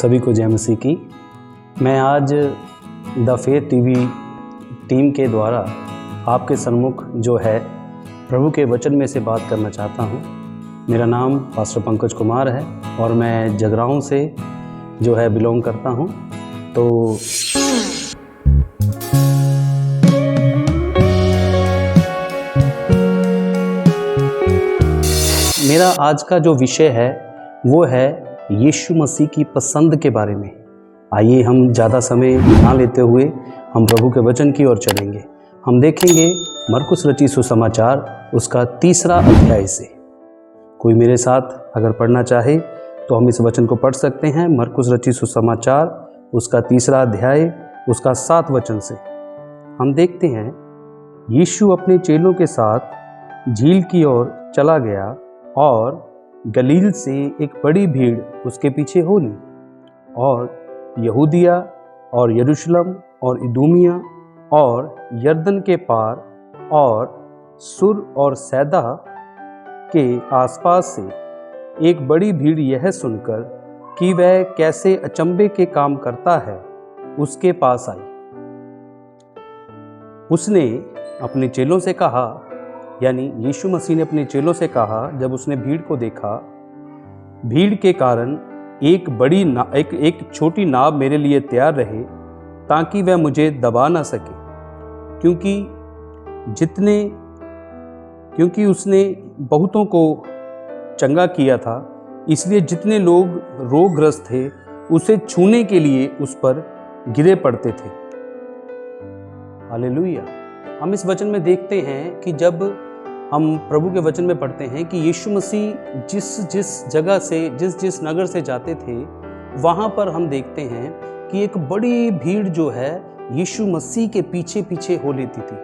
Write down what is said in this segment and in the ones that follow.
सभी को जय मसीह की। मैं आज द फेथ टीवी टीम के द्वारा आपके सम्मुख जो है प्रभु के वचन में से बात करना चाहता हूँ। मेरा नाम पास्टर पंकज कुमार है और मैं जगराऊँ से जो है बिलोंग करता हूँ। तो मेरा आज का जो विषय है वो है यीशु मसीह की पसंद के बारे में। आइए हम ज़्यादा समय ना लेते हुए हम प्रभु के वचन की ओर चलेंगे। हम देखेंगे मरकुस रचित सुसमाचार उसका 3 अध्याय से। कोई मेरे साथ अगर पढ़ना चाहे तो हम इस वचन को पढ़ सकते हैं। मरकुस रचित सुसमाचार उसका 3 अध्याय उसका 7 वचन से हम देखते हैं, यीशु अपने चेलों के साथ झील की ओर चला गया और गलील से एक बड़ी भीड़ उसके पीछे हो ली, और यहूदिया और यरूशलेम और इदूमिया और यरदन के पार और सुर और सैदा के आसपास से एक बड़ी भीड़ यह सुनकर कि वह कैसे अचंभे के काम करता है उसके पास आई। उसने अपने चेलों से कहा, यानी यीशु मसीह ने अपने चेलों से कहा, जब उसने भीड़ को देखा, भीड़ के कारण एक छोटी नाव मेरे लिए तैयार रहे ताकि वह मुझे दबा ना सके, क्योंकि उसने बहुतों को चंगा किया था, इसलिए जितने लोग रोगग्रस्त थे उसे छूने के लिए उस पर गिरे पड़ते थे। हालेलुया। हम इस वचन में देखते हैं कि जब हम प्रभु के वचन में पढ़ते हैं कि यीशु मसीह जिस जगह से जिस नगर से जाते थे वहाँ पर हम देखते हैं कि एक बड़ी भीड़ जो है यीशु मसीह के पीछे पीछे हो लेती थी।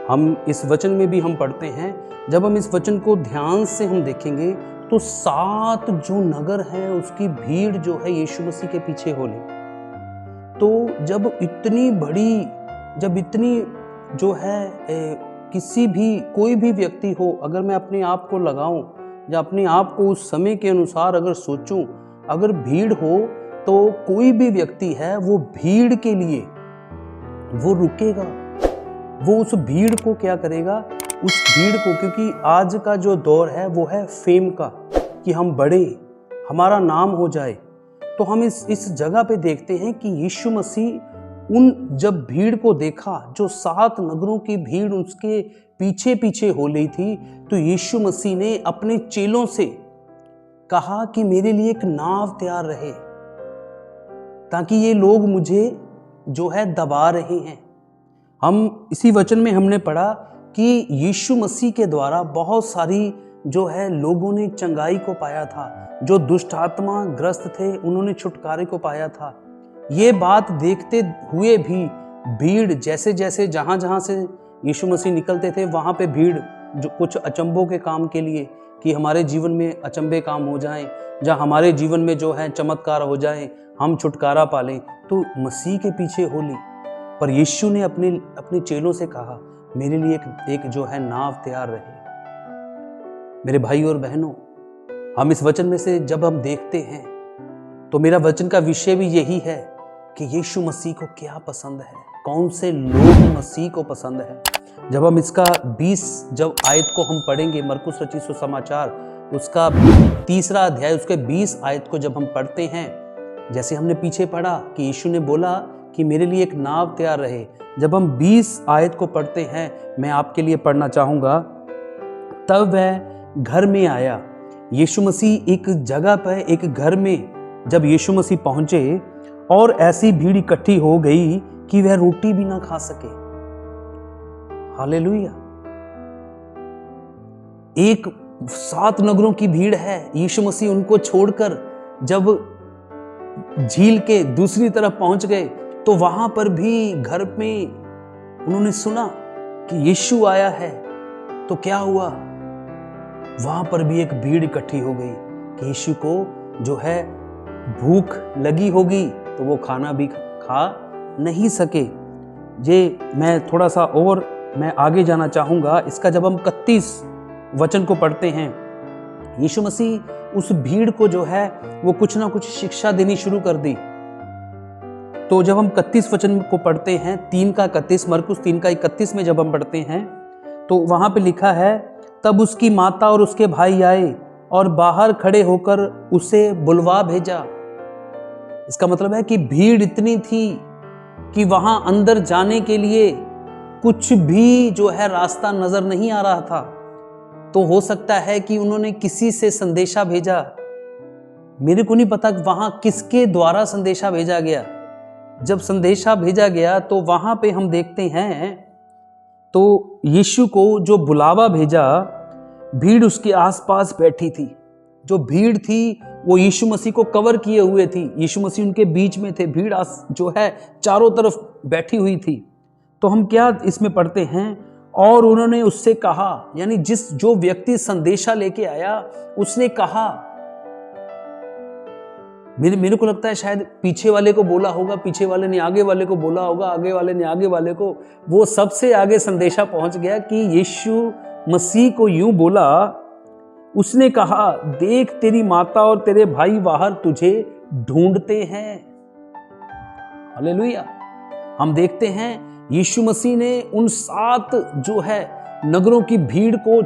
हम इस वचन में भी हम पढ़ते हैं, जब हम इस वचन को ध्यान से हम देखेंगे तो 7 जो नगर हैं उसकी भीड़ जो है यीशु मसीह के पीछे हो ली। तो जब इतनी जो है कोई भी व्यक्ति हो, अगर मैं अपने आप को लगाऊं या अपने आप को उस समय के अनुसार अगर सोचूं, अगर भीड़ हो तो कोई भी व्यक्ति है वो भीड़ के लिए वो रुकेगा, वो उस भीड़ को क्या करेगा, उस भीड़ को, क्योंकि आज का जो दौर है वो है फेम का, कि हम बढ़े, हमारा नाम हो जाए। तो हम इस जगह पे देखते हैं कि यीशु मसीह जब भीड़ को देखा, जो 7 नगरों की भीड़ उसके पीछे पीछे हो रही थी, तो यीशु मसीह ने अपने चेलों से कहा कि मेरे लिए एक नाव तैयार रहे ताकि ये लोग मुझे जो है दबा रहे हैं। हम इसी वचन में हमने पढ़ा कि यीशु मसीह के द्वारा बहुत सारी जो है लोगों ने चंगाई को पाया था, जो दुष्ट आत्मा ग्रस्त थे उन्होंने छुटकारे को पाया था। ये बात देखते हुए भी भीड़ जैसे जहाँ से यीशु मसीह निकलते थे वहाँ पे भीड़ जो कुछ अचंभों के काम के लिए, कि हमारे जीवन में अचंभे काम हो जाएं, जहाँ हमारे जीवन में जो है चमत्कार हो जाएं, हम छुटकारा पालें, तो मसीह के पीछे हो ली। पर यीशु ने अपने चेलों से कहा, मेरे लिए एक जो है नाव तैयार रहे। मेरे भाई और बहनों, हम इस वचन में से जब हम देखते हैं तो मेरा वचन का विषय भी यही है कि यीशु मसीह को क्या पसंद है, कौन से लोग मसीह को पसंद है। जब हम इसका 20 जब आयत को हम पढ़ेंगे, मरकुस रचित सुसमाचार उसका 3 अध्याय उसके 20 आयत को जब हम पढ़ते हैं, जैसे हमने पीछे पढ़ा कि यीशु ने बोला कि मेरे लिए एक नाव तैयार रहे। जब हम 20 आयत को पढ़ते हैं, मैं आपके लिए पढ़ना चाहूँगा। तब वह घर में आया। यीशु मसीह एक जगह पर, एक घर में जब यीशु मसीह पहुंचे और ऐसी भीड़ इकट्ठी हो गई कि वह रोटी भी ना खा सके। हालेलुया। 7 नगरों की भीड़ है, यीशु मसीह उनको छोड़कर जब झील के दूसरी तरफ पहुंच गए तो वहां पर भी घर में उन्होंने सुना कि यीशु आया है। तो क्या हुआ, वहां पर भी एक भीड़ इकट्ठी हो गई कि यीशु को जो है भूख लगी होगी तो वो खाना भी खा नहीं सके। ये मैं थोड़ा सा और मैं आगे जाना चाहूँगा। इसका जब हम 31 वचन को पढ़ते हैं, यीशु मसीह उस भीड़ को जो है वो कुछ ना कुछ शिक्षा देनी शुरू कर दी तो जब हम 31 वचन को पढ़ते हैं, 3 का 31, मरकुस 3 का 31 में जब हम पढ़ते हैं तो वहाँ पे लिखा है, तब उसकी माता और उसके भाई आए और बाहर खड़े होकर उसे बुलवा भेजा। इसका मतलब है कि भीड़ इतनी थी कि वहां अंदर जाने के लिए कुछ भी जो है रास्ता नजर नहीं आ रहा था। तो हो सकता है कि उन्होंने किसी से संदेशा भेजा, मेरे को नहीं पता वहां किसके द्वारा संदेशा भेजा गया। जब संदेशा भेजा गया तो वहां पे हम देखते हैं तो यीशु को जो बुलावा भेजा, भीड़ उसके आसपास बैठी थी। जो भीड़ थी वो यीशु मसीह को कवर किए हुए थी, यीशु मसीह उनके बीच में थे, भीड़ जो है चारों तरफ बैठी हुई थी। तो हम क्या इसमें पढ़ते हैं, और उन्होंने उससे कहा, यानी जो व्यक्ति संदेशा लेके आया उसने कहा, मेरे को लगता है शायद पीछे वाले को बोला होगा, पीछे वाले ने आगे वाले को बोला होगा, आगे वाले ने आगे वाले को, वो सबसे आगे संदेशा पहुंच गया कि यीशु मसीह को यूं बोला, उसने कहा, देख तेरी माता और तेरे भाई बाहर तुझे ढूंढते हैं। हालेलुया। हम देखते हैं यीशु मसीह ने उन 7 जो है नगरों की भीड़ को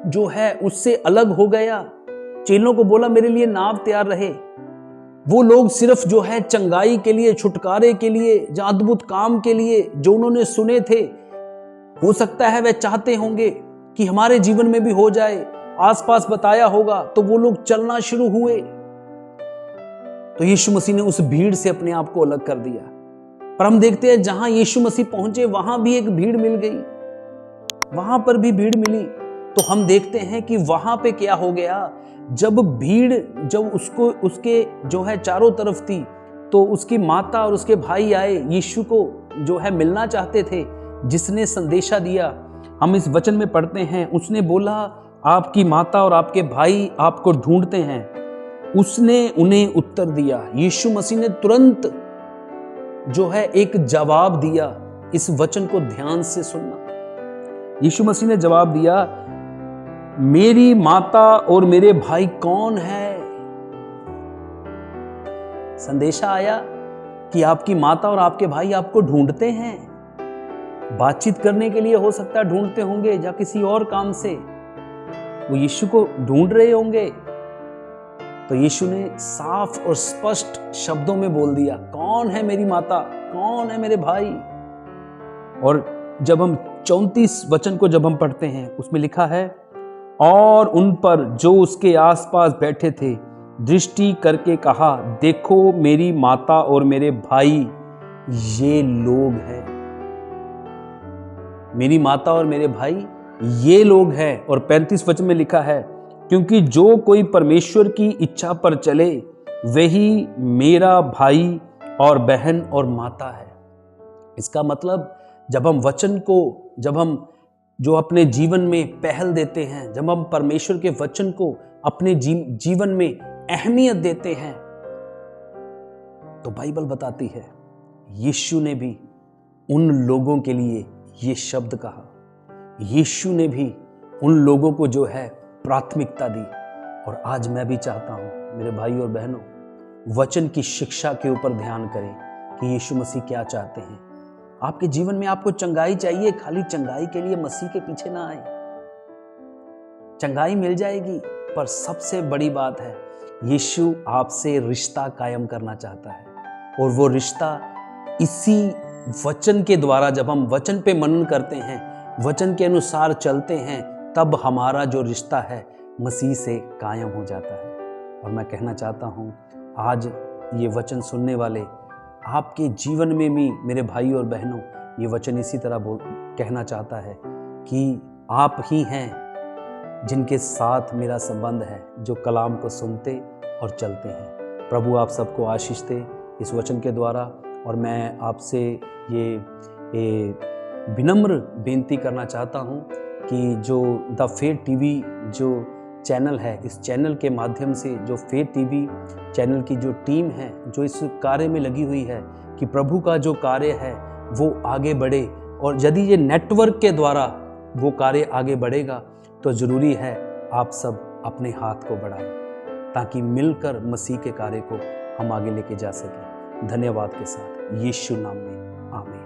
जो है उससे अलग हो गया। चेलों को बोला मेरे लिए नाव तैयार रहे। वो लोग सिर्फ जो है चंगाई के लिए, छुटकारे के लिए, जो अद्भुत काम के लिए जो उन्होंने सुने थे, हो सकता है वह चाहते होंगे कि हमारे जीवन में भी हो जाए, आसपास बताया होगा, तो वो लोग चलना शुरू हुए। तो यीशु मसीह ने उस भीड़ से अपने आप को अलग कर दिया। पर हम देखते हैं जहां यीशु मसीह पहुंचे वहां भी एक भीड़ मिल गई, वहां पर भी भीड़ मिली। तो हम देखते हैं कि वहां पे क्या हो गया, जब भीड़ जब उसके जो है चारों तरफ थी, तो उसकी माता और उसके भाई आए, यीशु को जो है मिलना चाहते थे, जिसने संदेशा दिया। हम इस वचन में पढ़ते हैं, उसने बोला आपकी माता और आपके भाई आपको ढूंढते हैं। उसने उन्हें उत्तर दिया। यीशु मसीह ने तुरंत जो है एक जवाब दिया। इस वचन को ध्यान से सुनना। यीशु मसीह ने जवाब दिया, मेरी माता और मेरे भाई कौन है? संदेशा आया कि आपकी माता और आपके भाई आपको ढूंढते हैं। बातचीत करने के लिए हो सकता है ढूंढते होंगे, या किसी और काम से वो यीशु को ढूंढ रहे होंगे। तो यीशु ने साफ और स्पष्ट शब्दों में बोल दिया, कौन है मेरी माता, कौन है मेरे भाई? और जब हम 34 वचन को जब हम पढ़ते हैं, उसमें लिखा है, और उन पर जो उसके आसपास बैठे थे दृष्टि करके कहा, देखो मेरी माता और मेरे भाई ये लोग हैं। मेरी माता और मेरे भाई ये लोग हैं। और 35 वचन में लिखा है, क्योंकि जो कोई परमेश्वर की इच्छा पर चले वही मेरा भाई और बहन और माता है। इसका मतलब जब हम वचन को, जब हम जो अपने जीवन में पहल देते हैं, जब हम परमेश्वर के वचन को अपने जीवन में अहमियत देते हैं, तो बाइबल बताती है यीशु ने भी उन लोगों के लिए ये शब्द कहा। यीशु ने भी उन लोगों को जो है प्राथमिकता दी। और आज मैं भी चाहता हूं मेरे भाई और बहनों, वचन की शिक्षा के ऊपर ध्यान करें कि यीशु मसीह क्या चाहते हैं। आपके जीवन में आपको चंगाई चाहिए, खाली चंगाई के लिए मसीह के पीछे ना आए। चंगाई मिल जाएगी, पर सबसे बड़ी बात है यीशु आपसे रिश्ता कायम करना चाहता है। और वो रिश्ता इसी वचन के द्वारा, जब हम वचन पे मनन करते हैं, वचन के अनुसार चलते हैं, तब हमारा जो रिश्ता है मसीह से कायम हो जाता है। और मैं कहना चाहता हूँ आज ये वचन सुनने वाले आपके जीवन में भी मेरे भाई और बहनों, ये वचन इसी तरह कहना चाहता है कि आप ही हैं जिनके साथ मेरा संबंध है, जो कलाम को सुनते और चलते हैं। प्रभु आप सबको आशीष दे इस वचन के द्वारा। और मैं आपसे ये विनम्र बेनती करना चाहता हूँ कि जो द फेथ टीवी जो चैनल है, इस चैनल के माध्यम से जो फेथ टीवी चैनल की जो टीम है, जो इस कार्य में लगी हुई है कि प्रभु का जो कार्य है वो आगे बढ़े, और यदि ये नेटवर्क के द्वारा वो कार्य आगे बढ़ेगा तो ज़रूरी है आप सब अपने हाथ को बढ़ाएं, ताकि मिलकर मसीह के कार्य को हम आगे लेके जा सकें। धन्यवाद के साथ, यीशु नाम में, आमीन।